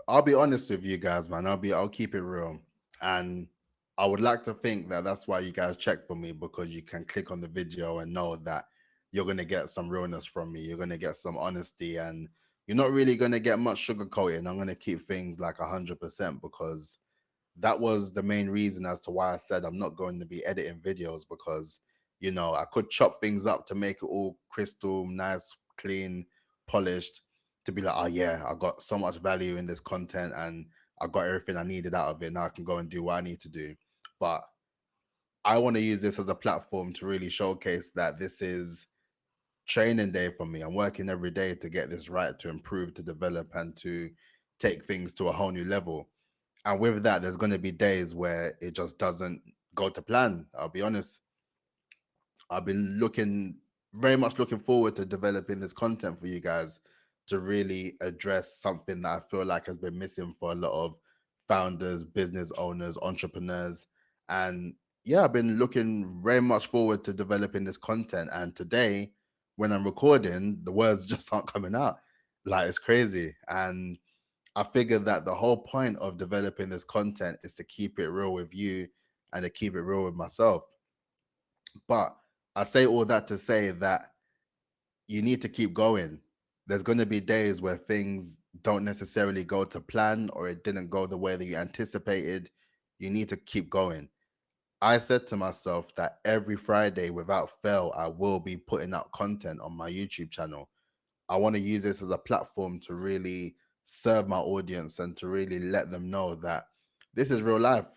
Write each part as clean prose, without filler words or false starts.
I'll be honest with you guys, man. I'll keep it real. And I would like to think that that's why you guys check for me, because you can click on the video and know that you're going to get some realness from me. You're going to get some honesty, and you're not really going to get much sugarcoating. I'm going to keep things like 100%, because that was the main reason as to why I said I'm not going to be editing videos, because I could chop things up to make it all crystal nice, clean, polished, to be like, oh yeah, I got so much value in this content and I got everything I needed out of it. Now I can go and do what I need to do. But I want to use this as a platform to really showcase that this is training day for me. I'm working every day to get this right, to improve, to develop, and to take things to a whole new level. And with that, there's going to be days where it just doesn't go to plan. I'll be honest. I've been very much looking forward to developing this content for you guys, to really address something that I feel like has been missing for a lot of founders, business owners, entrepreneurs. And yeah, I've been looking very much forward to developing this content. And today, when I'm recording, the words just aren't coming out. Like, it's crazy. And I figured that the whole point of developing this content is to keep it real with you and to keep it real with myself. But I say all that to say that you need to keep going. There's going to be days where things don't necessarily go to plan, or it didn't go the way that you anticipated. You need to keep going. I said to myself that every Friday, without fail, I will be putting out content on my YouTube channel. I want to use this as a platform to really serve my audience and to really let them know that this is real life.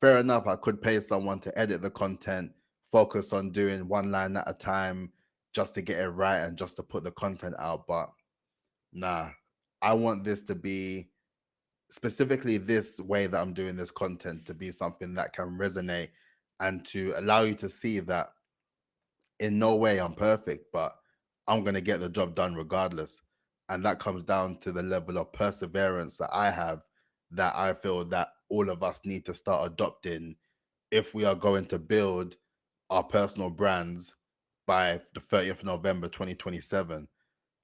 Fair enough, I could pay someone to edit the content, focus on doing one line at a time just to get it right and just to put the content out. But nah, I want this to be, specifically this way that I'm doing this content, to be something that can resonate and to allow you to see that in no way I'm perfect, but I'm going to get the job done regardless. And that comes down to the level of perseverance that I have, that I feel that all of us need to start adopting if we are going to build our personal brands by the 30th of November 2027.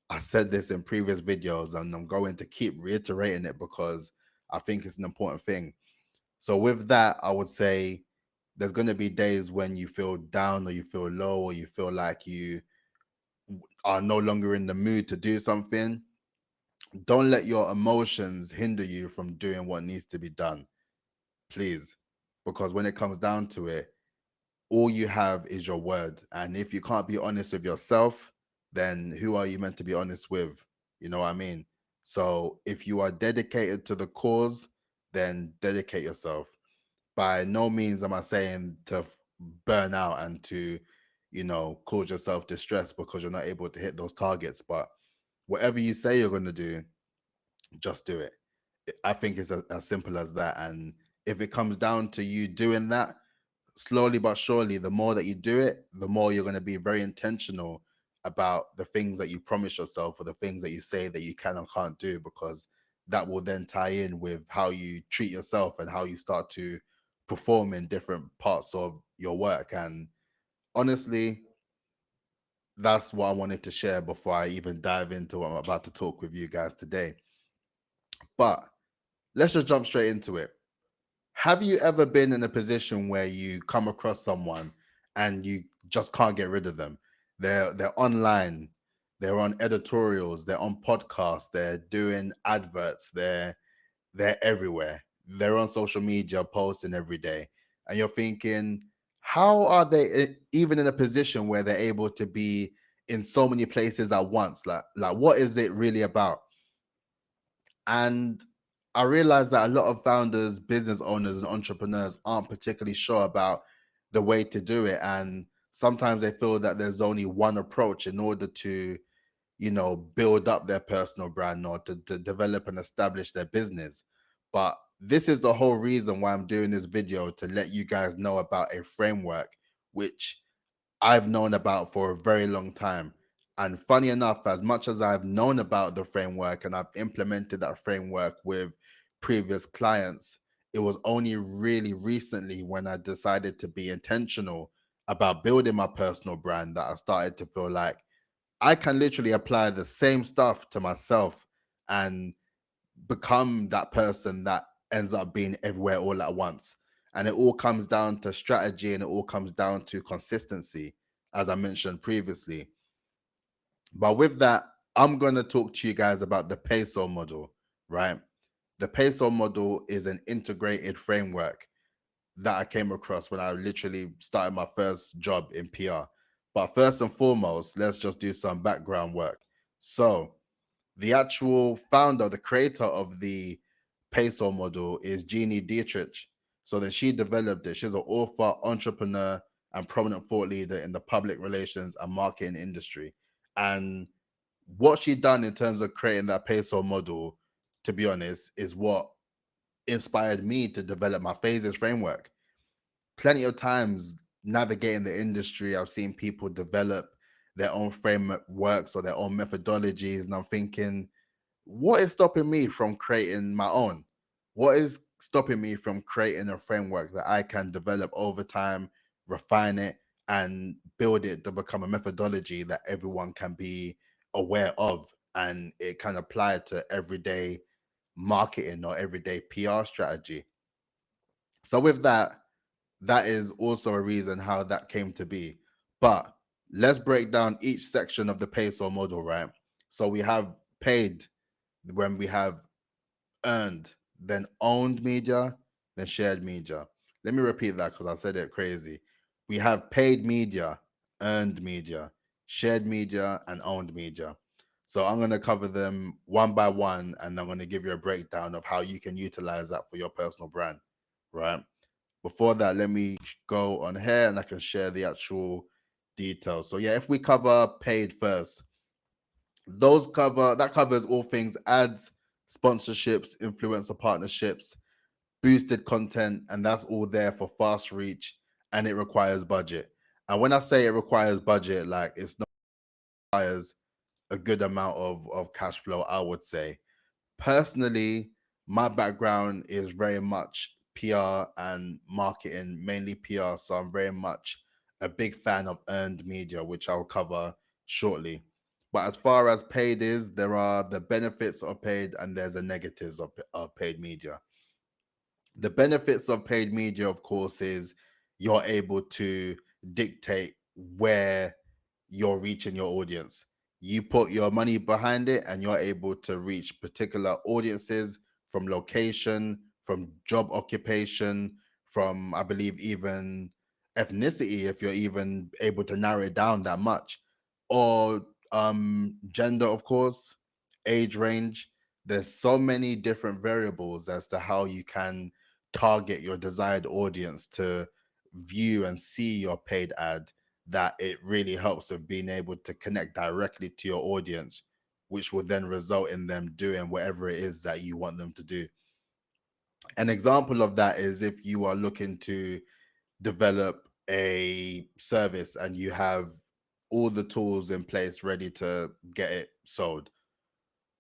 I said this in previous videos and I'm going to keep reiterating it because I think it's an important thing. So with that, I would say there's going to be days when you feel down or you feel low or you feel like you are no longer in the mood to do something. Don't let your emotions hinder you from doing what needs to be done, please. Because when it comes down to it, all you have is your word. And if you can't be honest with yourself, then who are you meant to be honest with? You know what I mean? So if you are dedicated to the cause, then dedicate yourself. By no means am I saying to burn out and to, cause yourself distress because you're not able to hit those targets. But whatever you say you're going to do, just do it. I think it's as simple as that. And if it comes down to you doing that, slowly but surely, the more that you do it, the more you're going to be very intentional about the things that you promise yourself or the things that you say that you can or can't do, because that will then tie in with how you treat yourself and how you start to perform in different parts of your work. And honestly, that's what I wanted to share before I even dive into what I'm about to talk with you guys today. But let's just jump straight into it. Have you ever been in a position where you come across someone and you just can't get rid of them? They're online, they're on editorials, they're on podcasts, they're doing adverts, they're everywhere. They're on social media posting every day. And you're thinking, how are they even in a position where they're able to be in so many places at once? Like what is it really about? And I realized that a lot of founders, business owners, and entrepreneurs aren't particularly sure about the way to do it. And sometimes they feel that there's only one approach in order to, build up their personal brand or to develop and establish their business. But this is the whole reason why I'm doing this video, to let you guys know about a framework which I've known about for a very long time. And funny enough, as much as I've known about the framework and I've implemented that framework with previous clients, it was only really recently when I decided to be intentional about building my personal brand that I started to feel like I can literally apply the same stuff to myself and become that person that ends up being everywhere all at once. And it all comes down to strategy and it all comes down to consistency, as I mentioned previously. But with that, I'm going to talk to you guys about the PESO model, right? The PESO model is an integrated framework that I came across when I literally started my first job in PR. But first and foremost, let's just do some background work. So, the actual founder, the creator of the PESO model is Gini Dietrich. So then she developed it. She's an author, entrepreneur, and prominent thought leader in the public relations and marketing industry. And what she done in terms of creating that PESO model, to be honest, is what inspired me to develop my phases framework. Plenty of times navigating the industry, I've seen people develop their own frameworks or their own methodologies, and I'm thinking, what is stopping me from creating my own? What is stopping me from creating a framework that I can develop over time, refine it, and build it to become a methodology that everyone can be aware of and it can apply to everyday marketing or everyday PR strategy? So, with that, that is also a reason how that came to be. But let's break down each section of the PESO model, right? So, we have paid, when we have earned, then owned media, then shared media. Let me repeat that because I said it crazy. We have paid media, earned media, shared media, and owned media. So I'm going to cover them one by one and I'm going to give you a breakdown of how you can utilize that for your personal brand, right? Before that, let me go on here and I can share the actual details. So, yeah, if we cover paid first, that covers all things ads, sponsorships, influencer partnerships, boosted content, and that's all there for fast reach, and it requires budget. And when I say it requires budget, like it's not requires a good amount of cash flow, I would say. Personally, my background is very much PR and marketing, mainly PR. So I'm very much a big fan of earned media, which I'll cover shortly. But as far as paid is, there are the benefits of paid and there's the negatives of paid media. The benefits of paid media, of course, is you're able to dictate where you're reaching your audience. You put your money behind it and you're able to reach particular audiences from location, from job occupation, from, I believe, even ethnicity, if you're even able to narrow it down that much, or gender, of course, age range. There's so many different variables as to how you can target your desired audience to view and see your paid ad, that it really helps with being able to connect directly to your audience, which will then result in them doing whatever it is that you want them to do. An example of that is if you are looking to develop a service and you have all the tools in place ready to get it sold.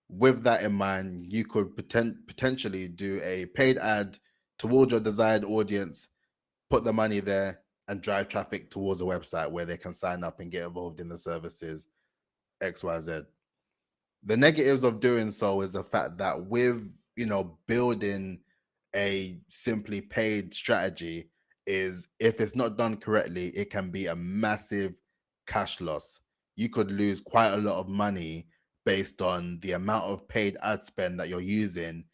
With that in mind, you could potentially do a paid ad towards your desired audience, put the money there, and drive traffic towards a website where they can sign up and get involved in the services XYZ. The negatives of doing so is the fact that with, building a simply paid strategy, is if it's not done correctly, it can be a massive cash loss. You could lose quite a lot of money based on the amount of paid ad spend that you're using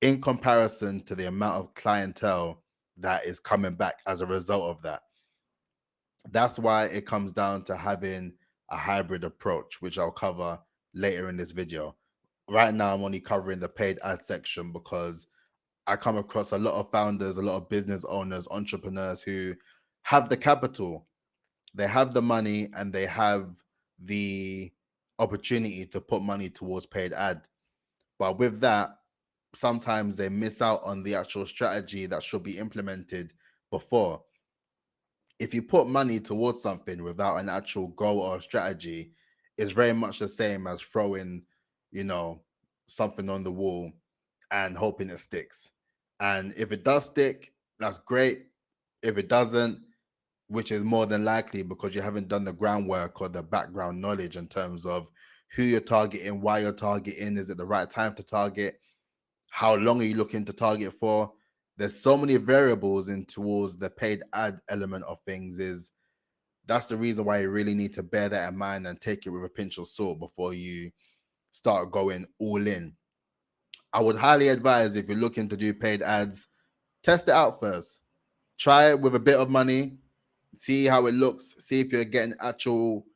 in comparison to the amount of clientele that is coming back as a result of that. That's why it comes down to having a hybrid approach, which I'll cover later in this video. Right now, I'm only covering the paid ad section because I come across a lot of founders, a lot of business owners, entrepreneurs who have the capital, they have the money, and they have the opportunity to put money towards paid ad. But with that, sometimes they miss out on the actual strategy that should be implemented before. If you put money towards something without an actual goal or strategy, it's very much the same as throwing, you know, something on the wall and hoping it sticks. And if it does stick, that's great. If it doesn't, which is more than likely because you haven't done the groundwork or the background knowledge in terms of who you're targeting, why you're targeting, is it the right time to target? How long are you looking to target for? There's so many variables in towards the paid ad element of things. Is That's the reason why you really need to bear that in mind and take it with a pinch of salt before you start going all in. I would highly advise, if you're looking to do paid ads, test it out first. Try it with a bit of money, see how it looks, see if you're getting actual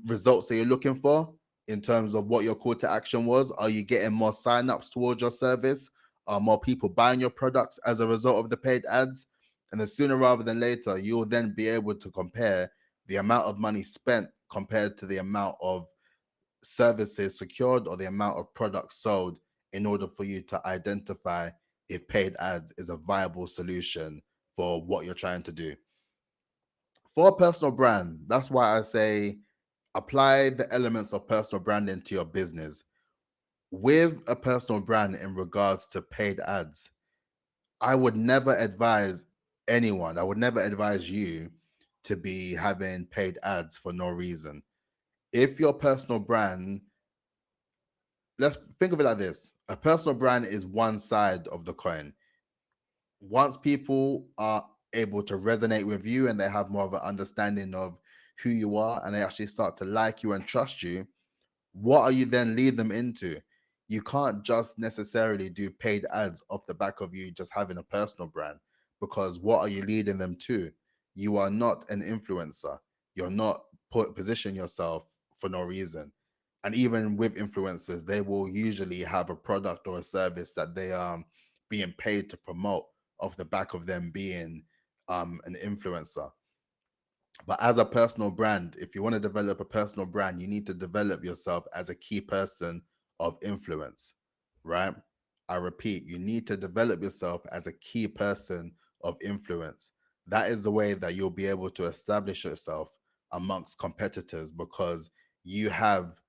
results that you're looking for in terms of what your call to action was. Are you getting more sign-ups towards your service? Are more people buying your products as a result of the paid ads? And then sooner rather than later, you'll then be able to compare the amount of money spent compared to the amount of services secured or the amount of products sold, in order for you to identify if paid ads is a viable solution for what you're trying to do. For a personal brand, that's why I say apply the elements of personal branding to your business. With a personal brand in regards to paid ads, I would never advise anyone, I would never advise you to be having paid ads for no reason. If your personal brand, let's think of it like this, a personal brand is one side of the coin. Once people are able to resonate with you and they have more of an understanding of who you are and they actually start to like you and trust you, what are you then lead them into? You can't just necessarily do paid ads off the back of you just having a personal brand, because what are you leading them to? You are not an influencer. You're not position yourself for no reason. And even with influencers, they will usually have a product or a service that they are being paid to promote off the back of them being an influencer. But as a personal brand, if you want to develop a personal brand, you need to develop yourself as a key person of influence, right? I repeat, you need to develop yourself as a key person of influence. That is the way that you'll be able to establish yourself amongst competitors, because you have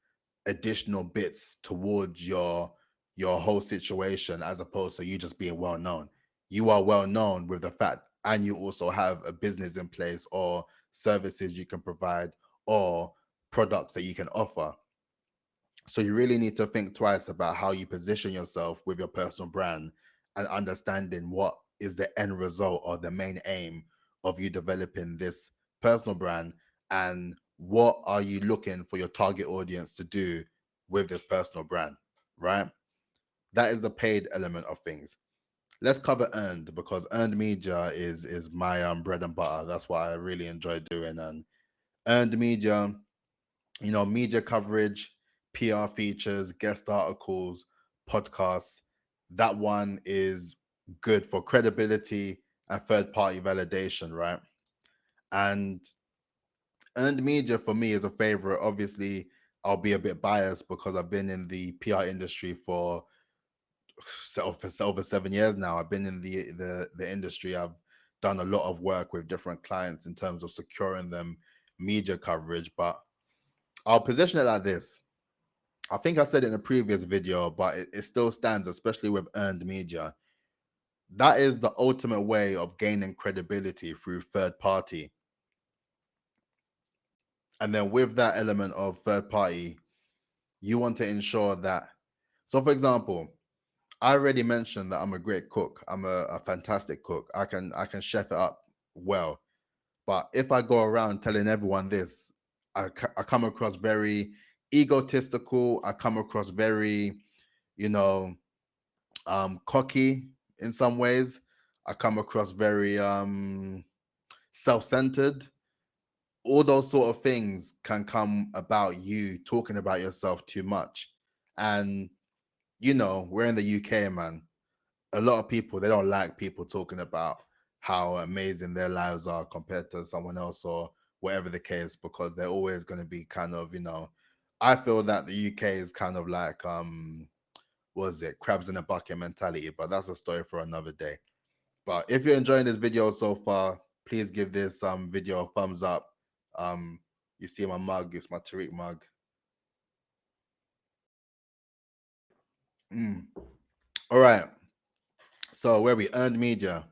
additional bits towards your whole situation, as opposed to you just being well known. You are well known with the fact, and you also have a business in place or services you can provide or products that you can offer. So you really need to think twice about how you position yourself with your personal brand, and understanding what is the end result or the main aim of you developing this personal brand, and what are you looking for your target audience to do with this personal brand, right? That is the paid element of things. Let's cover earned, because earned media is my bread and butter. That's what I really enjoy doing. And earned media, media coverage, PR features, guest articles, podcasts. That one is good for credibility and third party validation, right? And earned media for me is a favorite. Obviously, I'll be a bit biased because I've been in the PR industry for over 7 years now. I've been in the industry. I've done a lot of work with different clients in terms of securing them media coverage. But I'll position it like this. I think I said it in a previous video, but it still stands, especially with earned media. That is the ultimate way of gaining credibility through third party. And then with that element of third party, you want to ensure that. So, for example, I already mentioned that I'm a great cook. I'm a fantastic cook. I can chef it up well. But if I go around telling everyone this, I come across very egotistical. I come across very, you know, cocky in some ways. I come across very self-centered. All those sort of things can come about you talking about yourself too much. And we're in the UK, man. A lot of people, they don't like people talking about how amazing their lives are compared to someone else, or whatever the case, because they're always going to be kind of, I feel that the UK is kind of like was it crabs in a bucket mentality, but that's a story for another day. But if you're enjoying this video so far, please give this video a thumbs up. um you see my mug, it's my Tariq mug. Mm. All right, so where we earned media.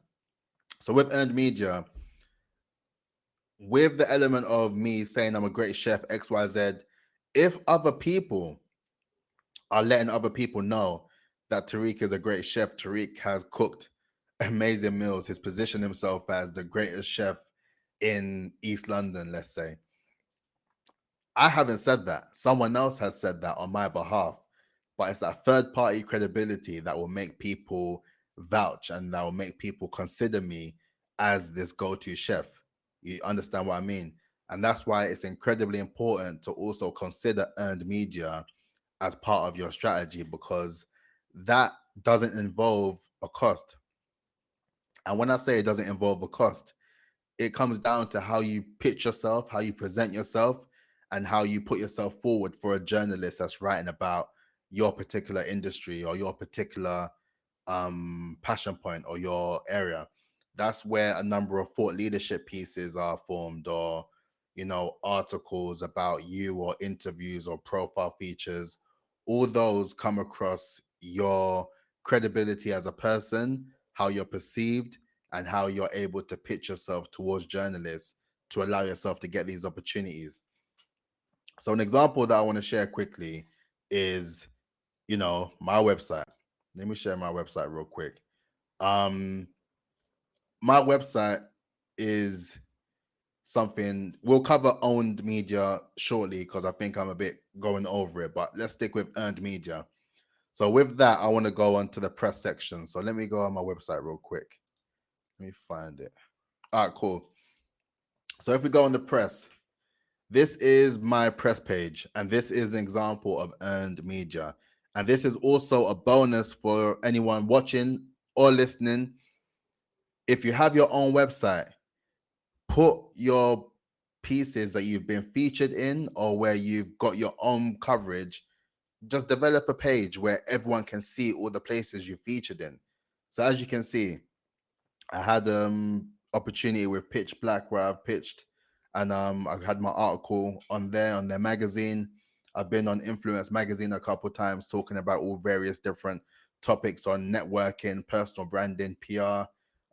So with earned media, with the element of me saying I'm a great chef, XYZ, if other people are letting other people know that Tariq is a great chef. Tariq has cooked amazing meals. He's positioned himself as the greatest chef in East London, let's say. I haven't said that. Someone else has said that on my behalf. But it's that third party credibility that will make people vouch and that will make people consider me as this go to chef. You understand what I mean? And that's why it's incredibly important to also consider earned media as part of your strategy, because that doesn't involve a cost. And when I say it doesn't involve a cost, it comes down to how you pitch yourself, how you present yourself, and how you put yourself forward for a journalist that's writing about your particular industry or your particular passion point or your area. That's where a number of thought leadership pieces are formed, or articles about you, or interviews, or profile features. All those come across your credibility as a person, how you're perceived, and how you're able to pitch yourself towards journalists to allow yourself to get these opportunities. So an example that I want to share quickly is, my website. Let me share my website real quick. Um, my website is something we'll cover owned media shortly because I think I'm a bit going over it, but let's stick with earned media. So with that, I want to go on to the press section. So let me go on my website real quick. Let me find it. All right, cool. So if we go on the press, this is my press page, and this is an example of earned media. And this is also a bonus for anyone watching or listening. If you have your own website, put your pieces that you've been featured in or where you've got your own coverage, just develop a page where everyone can see all the places you featured in. So as you can see, I had opportunity with Pitch Black where I've pitched, and I had my article on there on their magazine. I've been on Influence magazine a couple times talking about all various different topics on networking, personal branding, PR.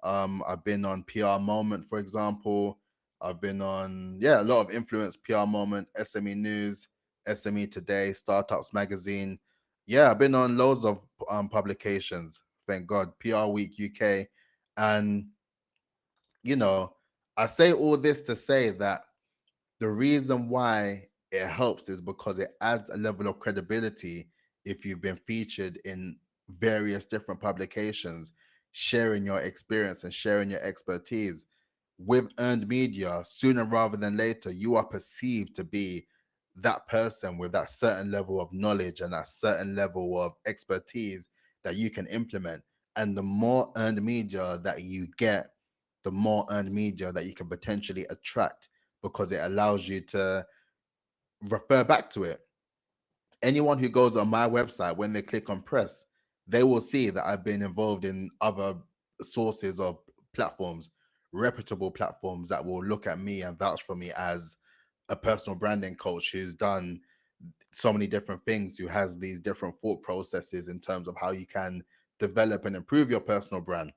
I've been on PR Moment, for example. I've been on a lot of Influence, PR Moment, SME News, SME Today, Startups Magazine. Yeah, I've been on loads of publications. Thank God, PR Week UK, and you know, I say all this to say that the reason why it helps is because it adds a level of credibility if you've been featured in various different publications, sharing your experience and sharing your expertise. With earned media, sooner rather than later, you are perceived to be that person with that certain level of knowledge and that certain level of expertise that you can implement. And the more earned media that you get, the more earned media that you can potentially attract, because it allows you to refer back to it. Anyone who goes on my website, when they click on press, they will see that I've been involved in other sources of platforms, reputable platforms that will look at me and vouch for me as a personal branding coach who's done so many different things, who has these different thought processes in terms of how you can develop and improve your personal brand.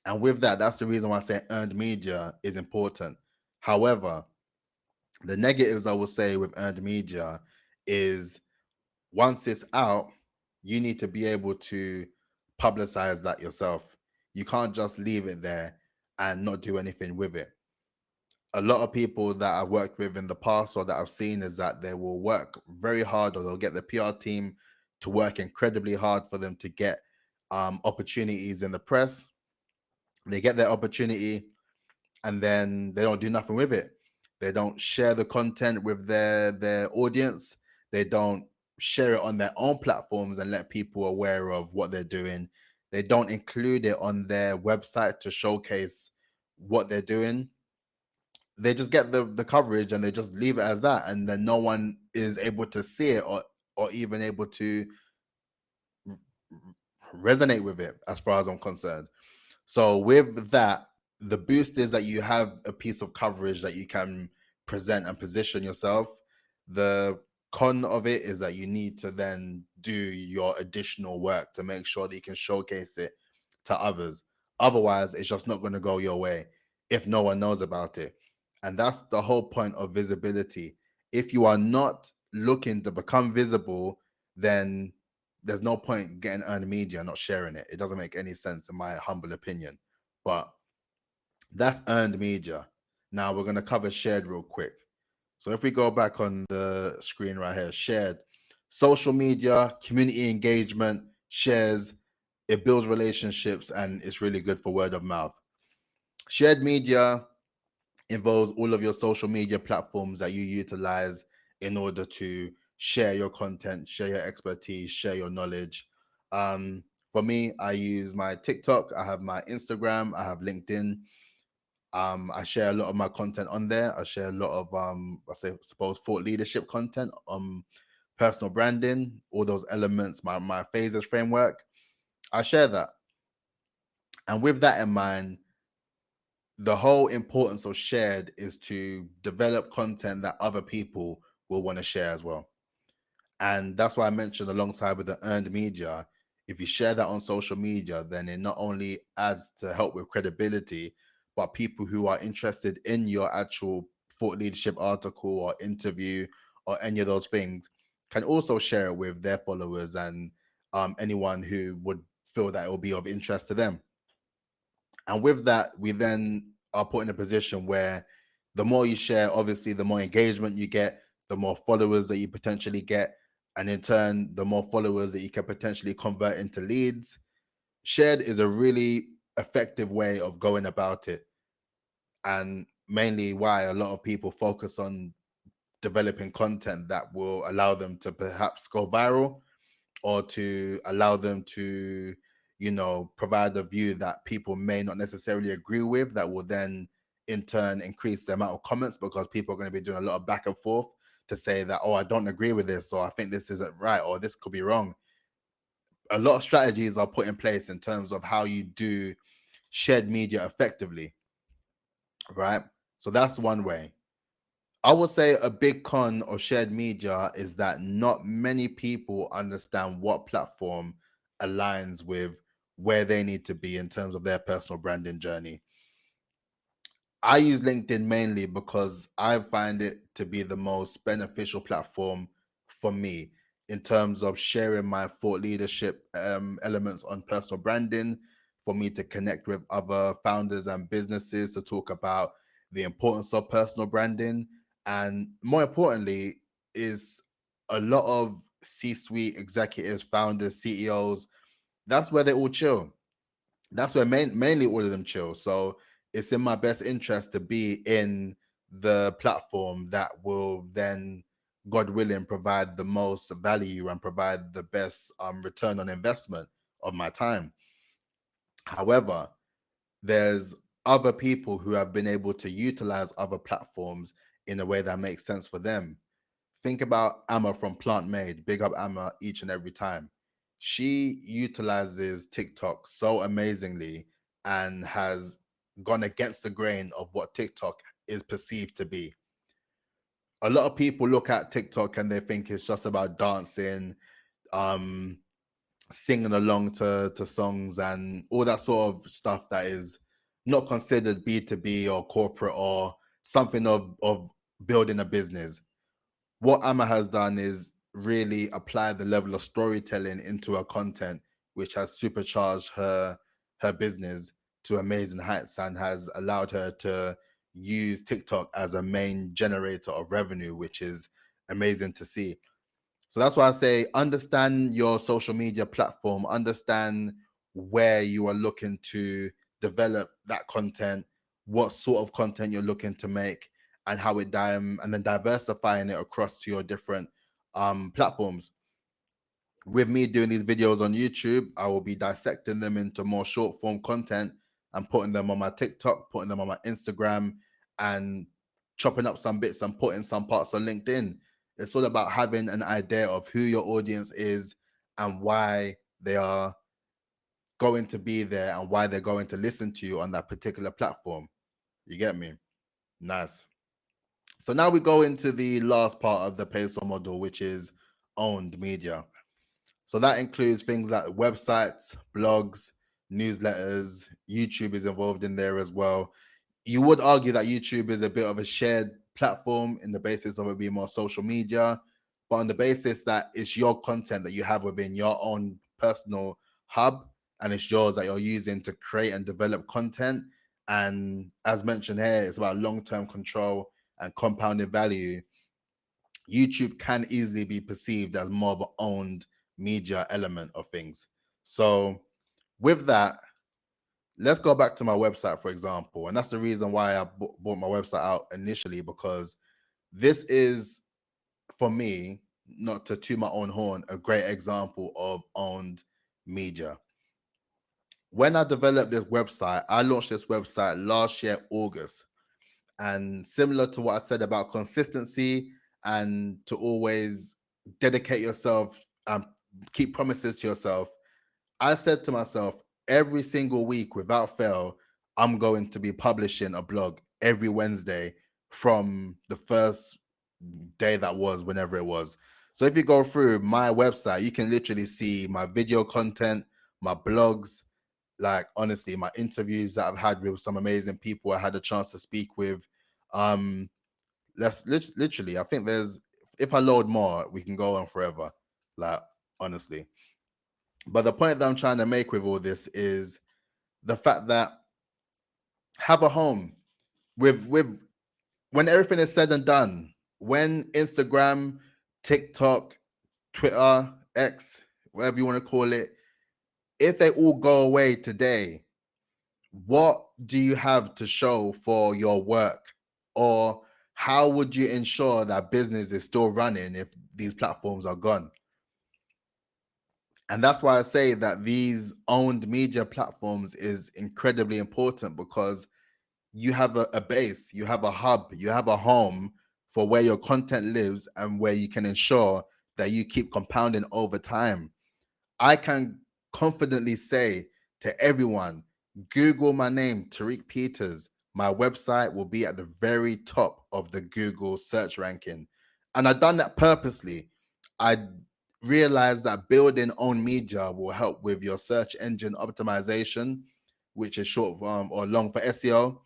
And with that, that's the reason why I say earned media is important. However, the negatives I will say with earned media is once it's out, you need to be able to publicize that yourself. You can't just leave it there and not do anything with it. A lot of people that I've worked with in the past or that I've seen is that they will work very hard, or they'll get the PR team to work incredibly hard for them to get opportunities in the press. They get their opportunity and then they don't do nothing with it. They don't share the content with their audience. They don't share it on their own platforms and let people aware of what they're doing. They don't include it on their website to showcase what they're doing. They just get the coverage and they just leave it as that, and then no one is able to see it, or even able to resonate with it as far as I'm concerned. So with that, the boost is that you have a piece of coverage that you can present and position yourself. The con of it is that you need to then do your additional work to make sure that you can showcase it to others. Otherwise, it's just not going to go your way if no one knows about it. And that's the whole point of visibility. If you are not looking to become visible, then there's no point getting earned media and not sharing it. It doesn't make any sense in my humble opinion. But that's earned media. Now we're going to cover shared real quick. So if we go back on the screen right here, shared, social media, community engagement, shares, it builds relationships and it's really good for word of mouth. Shared media involves all of your social media platforms that you utilize in order to share your content, share your expertise, share your knowledge. For me, I use my TikTok, I have my Instagram, I have LinkedIn. I share a lot of my content on there. I share a lot of suppose thought leadership content, personal branding, all those elements, my phases framework. I share that. And with that in mind, the whole importance of shared is to develop content that other people will want to share as well. And that's why I mentioned alongside with the earned media, if you share that on social media, then it not only adds to help with credibility, but people who are interested in your actual thought leadership article or interview or any of those things can also share it with their followers and anyone who would feel that it will be of interest to them. And with that, we then are put in a position where the more you share, obviously, the more engagement you get, the more followers that you potentially get. And in turn, the more followers that you can potentially convert into leads. Shared is a really effective way of going about it. And mainly why a lot of people focus on developing content that will allow them to perhaps go viral or to allow them to, provide a view that people may not necessarily agree with, that will then in turn increase the amount of comments because people are going to be doing a lot of back and forth to say that, oh, I don't agree with this, or I think this isn't right, or this could be wrong. A lot of strategies are put in place in terms of how you do shared media effectively, right? So that's one way. I would say a big con of shared media is that not many people understand what platform aligns with where they need to be in terms of their personal branding journey. I use LinkedIn mainly because I find it to be the most beneficial platform for me in terms of sharing my thought leadership elements on personal branding, for me to connect with other founders and businesses to talk about the importance of personal branding. And more importantly, is a lot of C suite executives, founders, CEOs, that's where they all chill. That's where mainly all of them chill. So it's in my best interest to be in the platform that will then, God willing, provide the most value and provide the best return on investment of my time. However, there's other people who have been able to utilize other platforms in a way that makes sense for them. Think about Amma from Plant Made. Big up Amma each and every time. She utilizes TikTok so amazingly and has gone against the grain of what TikTok is perceived to be. A lot of people look at TikTok and they think it's just about dancing, um, singing along to songs and all that sort of stuff that is not considered B2B or corporate or something of building a business. What Amma has done is really apply the level of storytelling into her content, which has supercharged her business to amazing heights and has allowed her to use TikTok as a main generator of revenue, which is amazing to see. So that's why I say understand your social media platform, understand where you are looking to develop that content, what sort of content you're looking to make, and how and then diversifying it across to your different platforms. With me doing these videos on YouTube, I will be dissecting them into more short form content and putting them on my TikTok, putting them on my Instagram, and chopping up some bits and putting some parts on LinkedIn. It's all about having an idea of who your audience is and why they are going to be there and why they're going to listen to you on that particular platform. You get me? Nice. So now we go into the last part of the PESO model, which is owned media. So that includes things like websites, blogs, newsletters. YouTube is involved in there as well. You would argue that YouTube is a bit of a shared platform in the basis of it being more social media, but on the basis that it's your content that you have within your own personal hub, and it's yours that you're using to create and develop content. And as mentioned here, it's about long-term control and compounding value. YouTube can easily be perceived as more of an owned media element of things. So with that, let's go back to my website, for example. And that's the reason why I bought my website out initially, because this is, for me, not to toot my own horn, a great example of owned media. When I developed this website, I launched this website last year, August. And similar to what I said about consistency and to always dedicate yourself and keep promises to yourself, I said to myself, every single week without fail, I'm going to be publishing a blog every Wednesday from the first day that was, whenever it was. So if you go through my website, you can literally see my video content, my blogs, like honestly, my interviews that I've had with some amazing people I had a chance to speak with. Um, literally, I think there's, if I load more, we can go on forever. Like honestly. But the point that I'm trying to make with all this is the fact that have a home with when everything is said and done, when Instagram, TikTok, Twitter, X, whatever you want to call it, if they all go away today, what do you have to show for your work? Or how would you ensure that business is still running if these platforms are gone? And that's why I say that these owned media platforms is incredibly important, because you have a base, you have a hub, you have a home for where your content lives and where you can ensure that you keep compounding over time. I can confidently say to everyone, Google my name, Tariq Peters. My website will be at the very top of the Google search ranking. And I've done that purposely. I realized that building own media will help with your search engine optimization, which is short or long for SEO.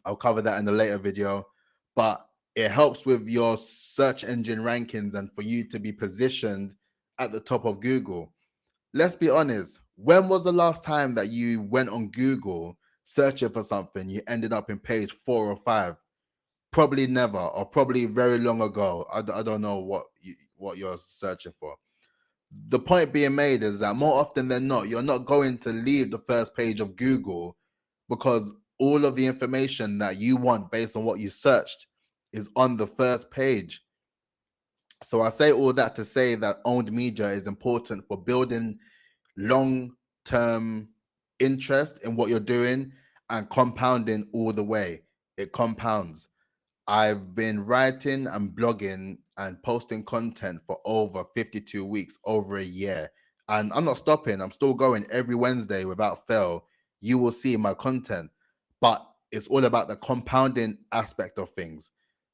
I'll cover that in a later video. But it helps with your search engine rankings and for you to be positioned at the top of Google. Let's be honest. When was the last time that you went on Google searching for something, you ended up in page 4 or 5? Probably never, or probably very long ago. I don't know what you're searching for. The point being made is that more often than not, you're not going to leave the first page of Google, because all of the information that you want based on what you searched is on the first page. So I say all that to say that owned media is important for building long term interest in what you're doing and compounding all the way. It compounds. I've been writing and blogging and posting content for over 52 weeks, over a year. And I'm not stopping. I'm still going every Wednesday without fail. You will see my content. But it's all about the compounding aspect of things.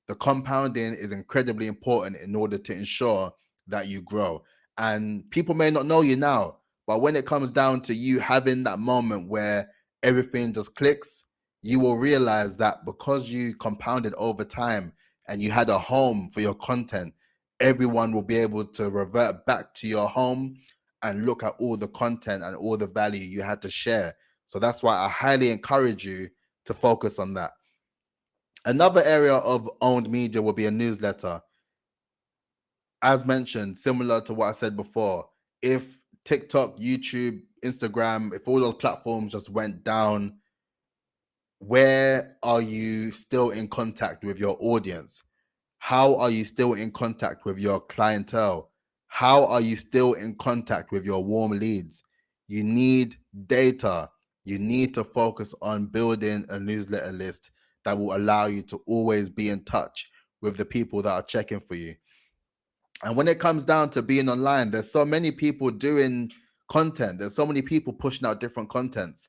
The compounding is incredibly important in order to ensure that you grow. And people may not know you now, but when it comes down to you having that moment where everything just clicks, you will realize that because you compounded over time and you had a home for your content, everyone will be able to revert back to your home and look at all the content and all the value you had to share. So that's why I highly encourage you to focus on that. Another area of owned media will be a newsletter. As mentioned, similar to what I said before, if TikTok, YouTube, Instagram, if all those platforms just went down, where are you still in contact with your audience? How are you still in contact with your clientele? How are you still in contact with your warm leads? You need data. You need to focus on building a newsletter list that will allow you to always be in touch with the people that are checking for you. And when it comes down to being online, there's so many people doing content. There's so many people pushing out different contents.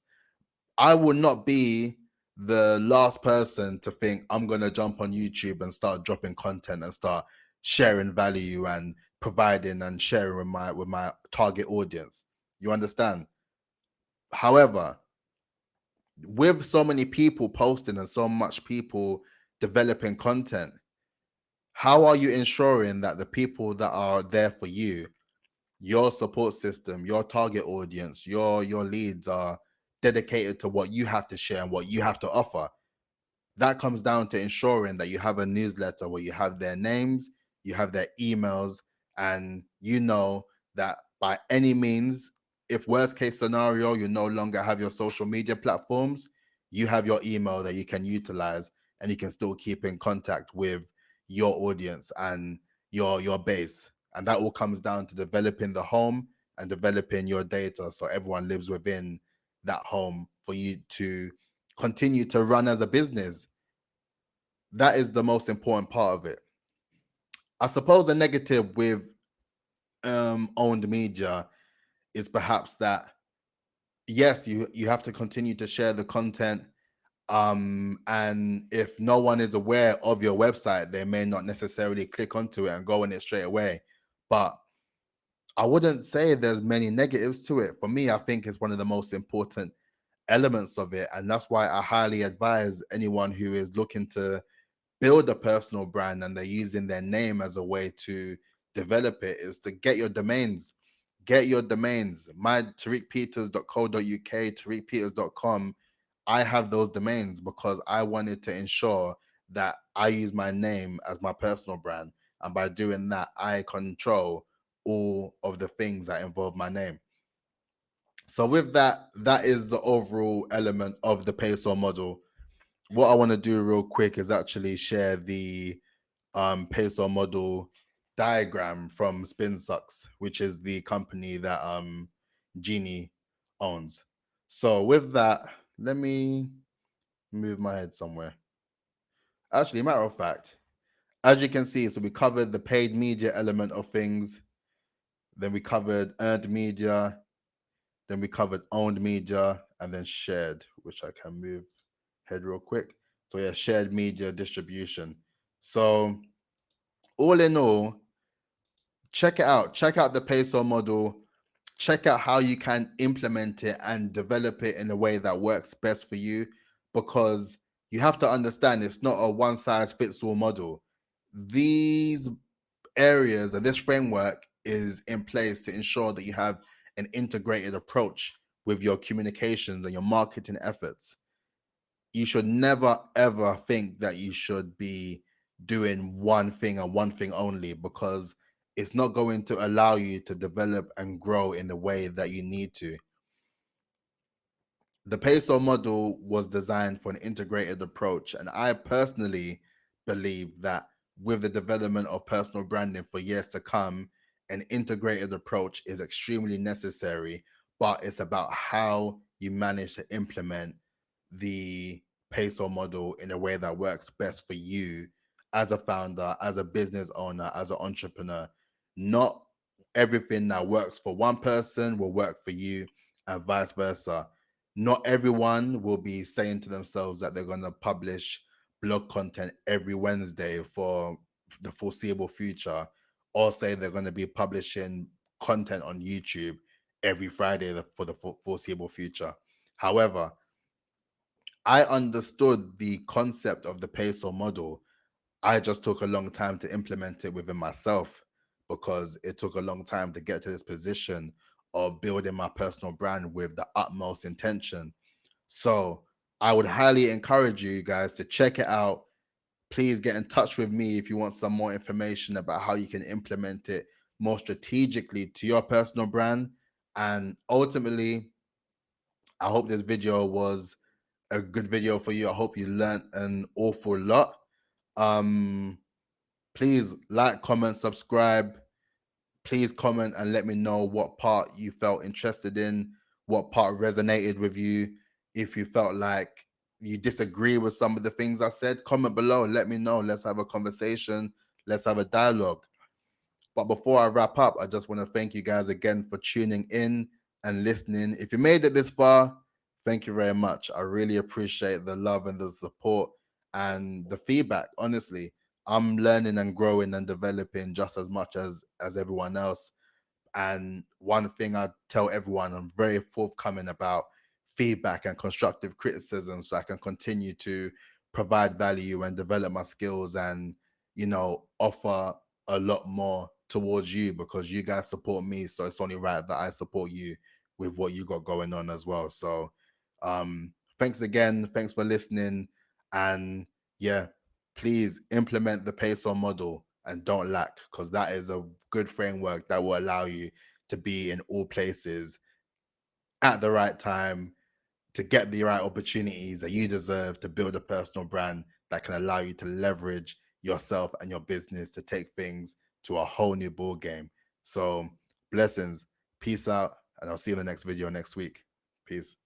I will not be the last person to think I'm going to jump on YouTube and start dropping content and start sharing value and providing and sharing with my target audience. You understand? However, with so many people posting and so much people developing content, How are you ensuring that the people that are there for you, your support system, your target audience, your leads are dedicated to what you have to share and what you have to offer? That comes down to ensuring that you have a newsletter where you have their names, you have their emails, and you know that by any means, if worst case scenario, you no longer have your social media platforms, you have your email that you can utilize and you can still keep in contact with your audience and your base. And that all comes down to developing the home and developing your data so everyone lives within that home for you to continue to run as a business. That is the most important part of it. I suppose the negative with owned media is perhaps that yes, you have to continue to share the content, and if no one is aware of your website, they may not necessarily click onto it and go on it straight away. But I wouldn't say there's many negatives to it. For me, I think it's one of the most important elements of it, and that's why I highly advise anyone who is looking to build a personal brand and they're using their name as a way to develop it is to get your domains. Get your domains. My tariqpeters.co.uk, tariqpeters.com. I have those domains because I wanted to ensure that I use my name as my personal brand. And by doing that, I control all of the things that involve my name. So with that, that is the overall element of the PESO model. What I want to do real quick is actually share the PESO model diagram from SpinSucks, which is the company that Genie owns. So with that, let me move my head somewhere. Actually, matter of fact, as you can see, so we covered the paid media element of things, then we covered earned media, then we covered owned media, and then shared, which I can move head real quick. So yeah, shared media distribution. So all in all, check it out. Check out the PESO model. Check out how you can implement it and develop it in a way that works best for you, because you have to understand it's not a one size fits all model. These areas and this framework is in place to ensure that you have an integrated approach with your communications and your marketing efforts. You should never ever think that you should be doing one thing and one thing only, because it's not going to allow you to develop and grow in the way that you need to. The PESO model was designed for an integrated approach, and I personally believe that with the development of personal branding for years to come, an integrated approach is extremely necessary, but it's about how you manage to implement the PESO model in a way that works best for you as a founder, as a business owner, as an entrepreneur. Not everything that works for one person will work for you, and vice versa. Not everyone will be saying to themselves that they're going to publish blog content every Wednesday for the foreseeable future, or say they're going to be publishing content on YouTube every Friday for the foreseeable future. However, I understood the concept of the PESO model. I just took a long time to implement it within myself, because it took a long time to get to this position of building my personal brand with the utmost intention. So I would highly encourage you guys to check it out. Please get in touch with me if you want some more information about how you can implement it more strategically to your personal brand. And ultimately, I hope this video was a good video for you. I hope you learned an awful lot. Um, Please like, comment, subscribe. Please comment and let me know what part you felt interested in, what part resonated with you. If you felt like you disagree with some of the things I said, comment below. Let me know. Let's have a conversation. Let's have a dialogue. But before I wrap up, I just want to thank you guys again for tuning in and listening. If you made it this far, thank you very much. I really appreciate the love and the support and the feedback. Honestly, I'm learning and growing and developing just as much as everyone else. And one thing I tell everyone, I'm very forthcoming about feedback and constructive criticism so I can continue to provide value and develop my skills and offer a lot more towards you, because you guys support me. So it's only right that I support you with what you got going on as well. So thanks again. Thanks for listening. And yeah, please implement the PESO model and don't lack, because that is a good framework that will allow you to be in all places at the right time, to get the right opportunities that you deserve, to build a personal brand that can allow you to leverage yourself and your business to take things to a whole new ball game. So blessings, peace out, and I'll see you in the next video next week. Peace.